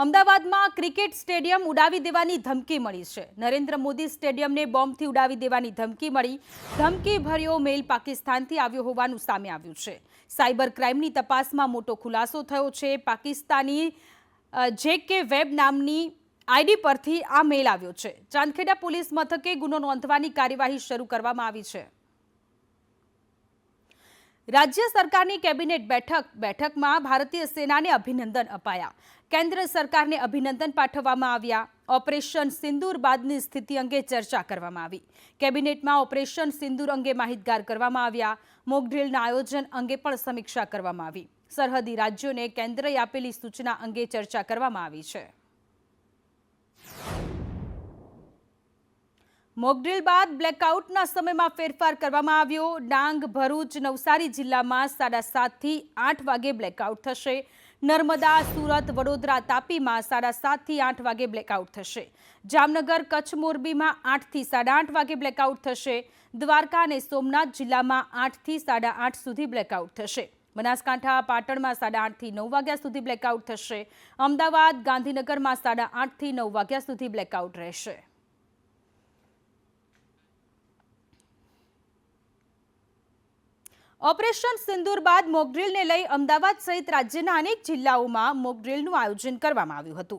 અમદાવાદમાં cricket stadium ઉડાવી દેવાની ધમકી મળી છે। નરેન્દ્ર મોદી સ્ટેડિયમને બોમ્બથી ઉડાવી દેવાની ધમકી મળી। ધમકીભર્યો મેલ પાકિસ્તાનથી આવ્યો હોવાનું સામે આવ્યું છે। સાયબર ક્રાઇમની તપાસમાં મોટો ખુલાસો થયો છે। પાકિસ્તાની JK વેબ નામની આઈડી પરથી આ મેલ આવ્યો છે। ચાંદખેડા પોલીસ મથકે ગુનો નોંધવાની કાર્યવાહી શરૂ કરવામાં આવી છે। राज्य सरकार की कैबिनेट बैठक में भारतीय सेना ने अभिनंदन अपाया। केंद्र सरकार ने अभिनंदन पाठववामां आव्या। ऑपरेशन सिंदूर बादनी स्थिति अंगे चर्चा करवामां आवी। कैबिनेट में ऑपरेशन सिंदूर अंगे माहितगार करवामां आव्या। मोकड्रीलना आयोजन अंगे पण समीक्षा करवामां आवी। सरहदी राज्यों ने केंद्रे आपेली सूचना अंगे चर्चा करवामां आवी छे। मोकड्रील बाद ब्लेकआउटना समय में फेरफार करवामां आव्यो। डांग, भरूच, नवसारी जिल्ला में 7:30 થી 8 वागे ब्लेकआउट थशे। नर्मदा, सूरत, वडोदरा, तापी में 7:30 થી 8 वागे ब्लेकआउट थशे। जामनगर, कच्छ, मोरबी में 8 થી 8:30 वागे ब्लेकआउट थशे। द्वारका और सोमनाथ जिल्ला में 8 થી 8:30 सुधी ब्लेकआउट थशे। बनासकांठा, पाटण में 8:30 થી 9 वाग्या सुधी ब्लेकआउट थशे। अमदावाद, गांधीनगर में 8:30 થી 9 वाग्या सुधी ब्लेकआउट रहेशे। ऑपरेशन सिंदूर बाद मोकड्रील ने लई अमदावाद सहित राज्यना अनेक जिल्लाओं में मोकड्रीलનું आयोजन કરવામાં આવ્યું હતું।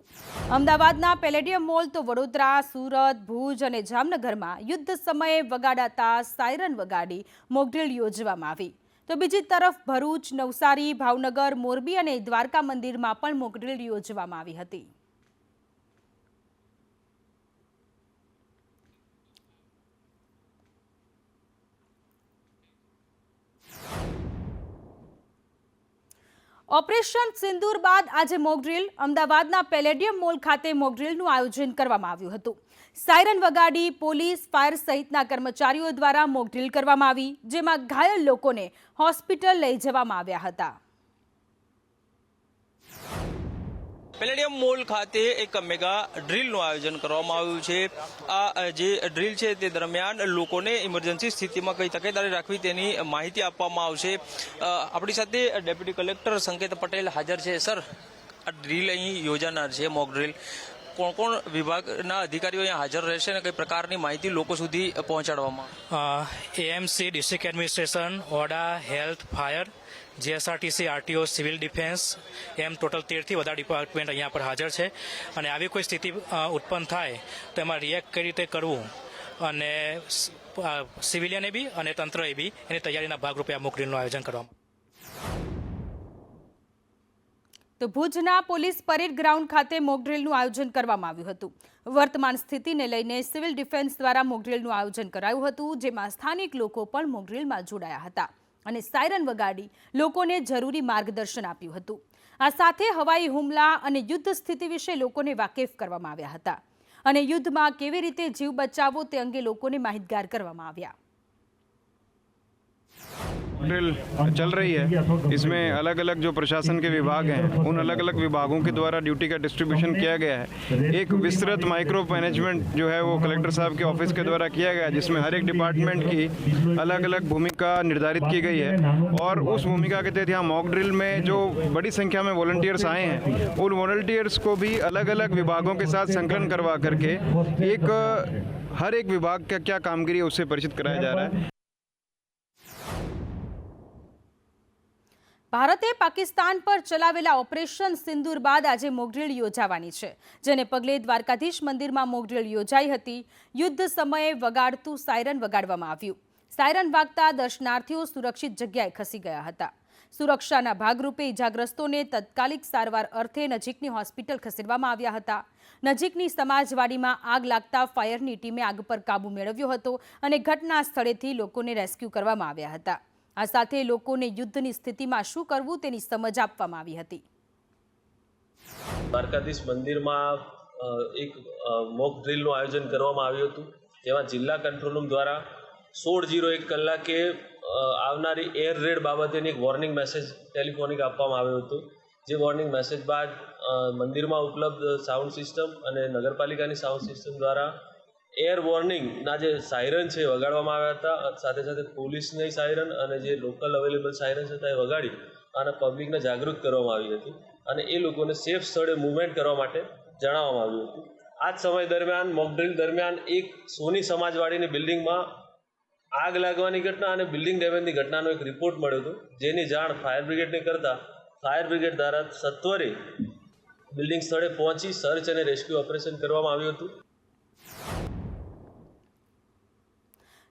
અમદાવાદના પેલેડિયમ મોલ તો વડોદરા, સુરત, ભુજ અને જામનગરમાં યુદ્ધ સમયે વગાડાતા સાયરન વગાડી મોકડ્રીલ યોજવામાં આવી। તો બીજી તરફ ભરૂચ, નવસારી, ભાવનગર, મોરબી અને દ્વારકા મંદિરમાં પણ મોકડ્રીલ યોજવામાં આવી હતી। ऑपरेशन सिंदूर बाद आज मोकड्रील अमदावादना पेलेडियम मॉल खाते मोकड्रीलનું आयोजन કરવામાં આવ્યું હતું। સાયરન વગાડી પોલીસ, ફાયર સહિતના કર્મચારીઓ દ્વારા મોકડ્રીલ કરવામાં આવી, જેમાં ઘાયલ લોકોને હોસ્પિટલ લઈ જવામાં આવ્યા હતા। પેલેડિયમ મોલ ખાતે એક મેગા ડ્રીલનું આયોજન કરવામાં આવ્યું છે। આ જે ડ્રીલ છે તે દરમિયાન લોકોને ઇમરજન્સી સ્થિતિમાં કઈ તકેદારી રાખવી તેની માહિતી આપવામાં આવશે। આપણી સાથે ડેપ્યુટી કલેક્ટર સંકેત પટેલ હાજર છે। સર, આ ડ્રીલ અહીં યોજાનાર છે મોક ડ્રીલ, કોણ કોણ વિભાગના અધિકારીઓ અહીંયા હાજર રહેશે અને કઈ પ્રકારની માહિતી લોકો સુધી પહોંચાડવામાં? AMC, district administration, AUDA, health, fire, GSRTC, RTO, civil defence, એમ ટોટલ 13 થી વધારે ડિપાર્ટમેન્ટ અહીંયા પર હાજર છે। અને આવી કોઈ સ્થિતિ ઉત્પન્ન થાય તો એમાં રિએક્ટ કઈ રીતે કરવું અને સિવિલિયને બી અને તંત્રએ બી એની તૈયારીના ભાગરૂપે આ મોક ડ્રીલનું આયોજન કરવામાં। તો ભુજના પોલીસ પરેડ ગ્રાઉન્ડ ખાતે મોકડ્રીલનું આયોજન કરવામાં આવ્યું હતું। વર્તમાન સ્થિતિને લઈને સિવિલ ડિફેન્સ દ્વારા મોકડ્રીલનું આયોજન કરાયું હતું, જેમાં સ્થાનિક લોકો પણ મોકડ્રીલમાં જોડાયા હતા અને સાયરન વગાડી લોકોને જરૂરી માર્ગદર્શન આપ્યું હતું। આ સાથે હવાઈ હુમલા અને યુદ્ધ સ્થિતિ વિશે લોકોને વાકેફ કરવામાં આવ્યા હતા અને યુદ્ધમાં કેવી રીતે જીવ બચાવવો તે અંગે લોકોને માહિતગાર કરવામાં આવ્યા। ड्रिल चल रही है। इसमें अलग अलग जो प्रशासन के विभाग हैं उन अलग अलग विभागों के द्वारा ड्यूटी का डिस्ट्रीब्यूशन किया गया है। एक विस्तृत माइक्रो मैनेजमेंट जो है वो कलेक्टर साहब के ऑफिस के द्वारा किया गया है, जिसमें हर एक डिपार्टमेंट की अलग अलग भूमिका निर्धारित की गई है। और उस भूमिका के तहत यहाँ मॉक ड्रिल में जो बड़ी संख्या में वॉलंटियर्स आए हैं, उन वॉलंटियर्स को भी अलग अलग विभागों के साथ संकलन करवा करके एक हर एक विभाग का क्या कामगिरी है उससे परिचित कराया जा रहा है। ભારતે પાકિસ્તાન પર ચલાવેલા ઓપરેશન સિંદૂર બાદ આજે મોકડ્રીલ યોજાવાની છે, જેને પગલે દ્વારકાધીશ મંદિરમાં મોકડ્રીલ યોજાઈ હતી। યુદ્ધ સમયે વગાડતું સાયરન વગાડવામાં આવ્યું। સાયરન વાગતા દર્શનાર્થીઓ સુરક્ષિત જગ્યાએ ખસી ગયા હતા। સુરક્ષાના ભાગરૂપે ઇજાગ્રસ્તોને તાત્કાલિક સારવાર અર્થે નજીકની હોસ્પિટલ ખસેડવામાં આવ્યા હતા। નજીકની સમાજવાડીમાં આગ લાગતા ફાયરની ટીમે આગ પર કાબુ મેળવ્યો હતો અને ઘટના સ્થળેથી લોકોને રેસ્ક્યુ કરવામાં આવ્યા હતા। આ સાથે લોકોને યુદ્ધની સ્થિતિમાં શું કરવું તેની સમજ આપવામાં આવી હતી। દ્વારકાધીશ મંદિરમાં એક મોક ડ્રીલનું આયોજન કરવામાં આવ્યું હતું, જેમાં જિલ્લા કંટ્રોલ રૂમ દ્વારા 16:01 કલાકે આવનારી એર રેડ બાબતેની એક વોર્નિંગ મેસેજ ટેલિફોનિક આપવામાં આવ્યો હતો। જે વોર્નિંગ મેસેજ બાદ મંદિરમાં ઉપલબ્ધ સાઉન્ડ સિસ્ટમ અને નગરપાલિકાની સાઉન્ડ સિસ્ટમ દ્વારા એર વોર્નિંગના જે સાયરન છે વગાડવામાં આવ્યા હતા। સાથે સાથે પોલીસની સાયરન અને જે લોકલ અવેલેબલ સાયરન્સ હતા એ વગાડી અને પબ્લિકને જાગૃત કરવામાં આવી હતી। અને એ લોકોને સેફ સ્થળે મૂવમેન્ટ કરવા માટે જણાવવામાં આવ્યું હતું. આ જ સમય દરમિયાન મોકડ્રીલ દરમિયાન એક સોની સમાજવાડીની બિલ્ડિંગમાં આગ લાગવાની ઘટના અને બિલ્ડિંગ ડેમેજની ઘટનાનો એક રિપોર્ટ મળ્યો હતો, જેની જાણ ફાયર બ્રિગેડને કરતાં ફાયર બ્રિગેડ દ્વારા સત્વરે બિલ્ડિંગ સ્થળે પહોંચી સર્ચ અને રેસ્ક્યુ ઓપરેશન કરવામાં આવ્યું હતું.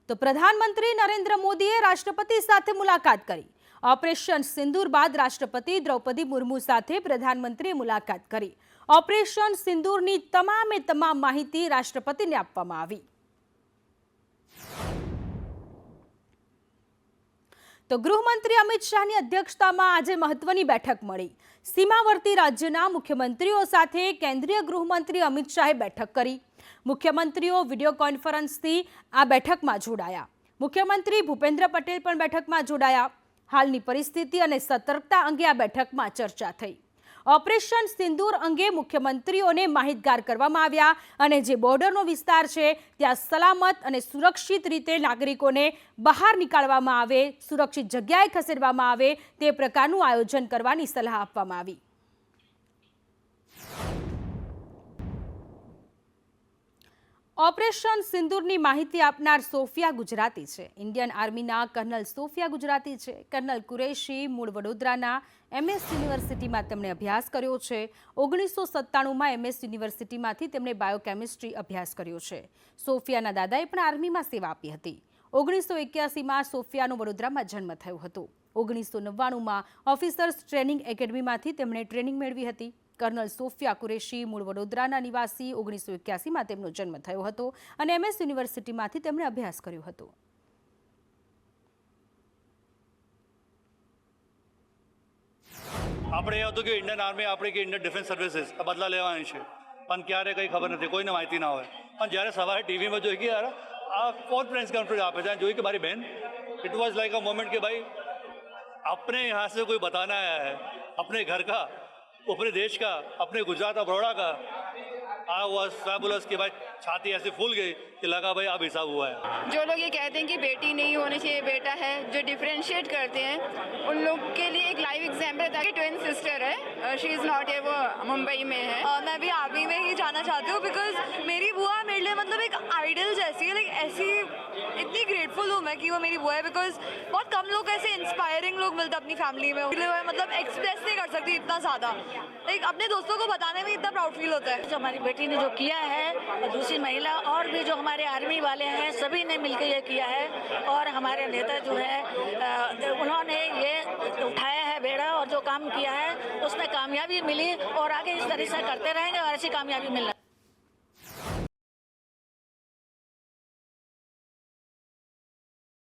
તો પ્રધાનમંત્રી નરેન્દ્ર મોદીએ રાષ્ટ્રપતિ સાથે મુલાકાત કરી. ઓપરેશન સિંદૂર બાદ રાષ્ટ્રપતિ દ્રૌપદી મુર્મુ સાથે પ્રધાનમંત્રીએ મુલાકાત કરી. ઓપરેશન સિંદૂરની તમામે તમામ માહિતી રાષ્ટ્રપતિને આપવામાં આવી. તો ગૃહમંત્રી અમિત શાહની અધ્યક્ષતામાં આજે મહત્વની બેઠક મળી. સીમાવર્તી રાજ્યના મુખ્યમંત્રીઓ સાથે કેન્દ્રીય ગૃહમંત્રી અમિત શાહે બેઠક કરી. મુખ્યમંત્રીઓ વિડીયો કોન્ફરન્સથી આ બેઠકમાં જોડાયા. મુખ્યમંત્રી ભૂપેન્દ્ર પટેલ પણ બેઠકમાં જોડાયા. હાલની પરિસ્થિતિ અને સતર્કતા અંગે આ બેઠકમાં ચર્ચા થઈ. ઓપરેશન સિંદૂર અંગે મુખ્યમંત્રીઓને માહિતગાર કરવામાં આવ્યા અને જે બોર્ડરનો વિસ્તાર છે ત્યાં સલામત અને સુરક્ષિત રીતે નાગરિકોને બહાર નીકાળવામાં આવે, સુરક્ષિત જગ્યાએ ખસેડવામાં આવે તે પ્રકારનું આયોજન કરવાની સલાહ આપવામાં આવી. ઓપરેશન સિંદૂરની માહિતી આપનાર સોફિયા ગુજરાતી છે. ઇન્ડિયન આર્મીના કર્નલ સોફિયા ગુજરાતી છે. કર્નલ કુરેશી મૂળ વડોદરાના MS યુનિવર્સિટીમાં તેમણે અભ્યાસ કર્યો છે. 1997માં MS યુનિવર્સિટીમાંથી તેમણે બાયોકેમિસ્ટ્રી અભ્યાસ કર્યો છે. સોફિયાના દાદાએ પણ આર્મીમાં સેવા આપી હતી. 1981માં સોફિયાનો વડોદરામાં જન્મ થયો હતો. 1999માં ઓફિસર્સ ટ્રેનિંગ એકેડમીમાંથી તેમણે ટ્રેનિંગ મેળવી હતી. કર્નલ સોફિયા કુરેશી મૂળ વડોદરાના નિવાસી. 1981માં તેમનો જન્મ થયો હતો અને MS યુનિવર્સિટીમાંથી તેમણે અભ્યાસ કર્યો હતો. આપણે એ હતું કે ઇન્ડિયન આર્મી આપણી કે ઇન્ડિયન ડિફેન્સ સર્વિસીસ આ બદલા લેવાની છે, પણ ક્યારે કંઈ ખબર નથી, કોઈને માહિતી ના હોય. પણ જ્યારે સવારે ટીવીમાં જોઈ કે યાર આ કોણ પ્રેસ કોન્ફરન્સ આપે છે, જોઈ કે મારી બહેન, it was like a moment कि भाई अपने यहाँ से कोई बताना आया है, अपने घर का, अपने देश का, अपने गुजरात और बड़ौदा का. आई वॉज फैबुलस कि भाई छाती ऐसे फूल गई कि लगा भाई अब हिसाब हुआ है. जो लोग ये कहते हैं कि बेटी नहीं होनी चाहिए बेटा है, जो डिफरेंशिएट करते हैं उन लोग के लिए एक लाइव एग्जाम्पल था कि ट्विन सिस्टर है, शी इज़ नॉट, वो मुंबई में है. मैं भी आर्मी में ही जाना चाहती हूँ बिकॉज मेरी बुआ मेरे लिए मतलब एक आइडल जैसी है. लाइक ऐसी इतनी ग्रेटफुल हूँ मैं कि वो मेरी बुआ है, बिकॉज बहुत कम लोग ऐसे इंस्पायरिंग लोग मिलते अपनी फैमिली में. मतलब एक्सप्रेस नहीं कर सकती इतना ज़्यादा. लाइक अपने दोस्तों को बताने में इतना प्राउड फील होता है. जो हमारी बेटी ने जो किया है और दूसरी महिला और भी जो हमारे आर्मी वाले हैं सभी ने मिलकर ये किया है. और हमारे नेता जो है उन्होंने ये उठाया है बेड़ा और जो काम किया है उसमें कामयाबी मिली और आगे इस तरह से करते रहेंगे और ऐसी कामयाबी मिलना.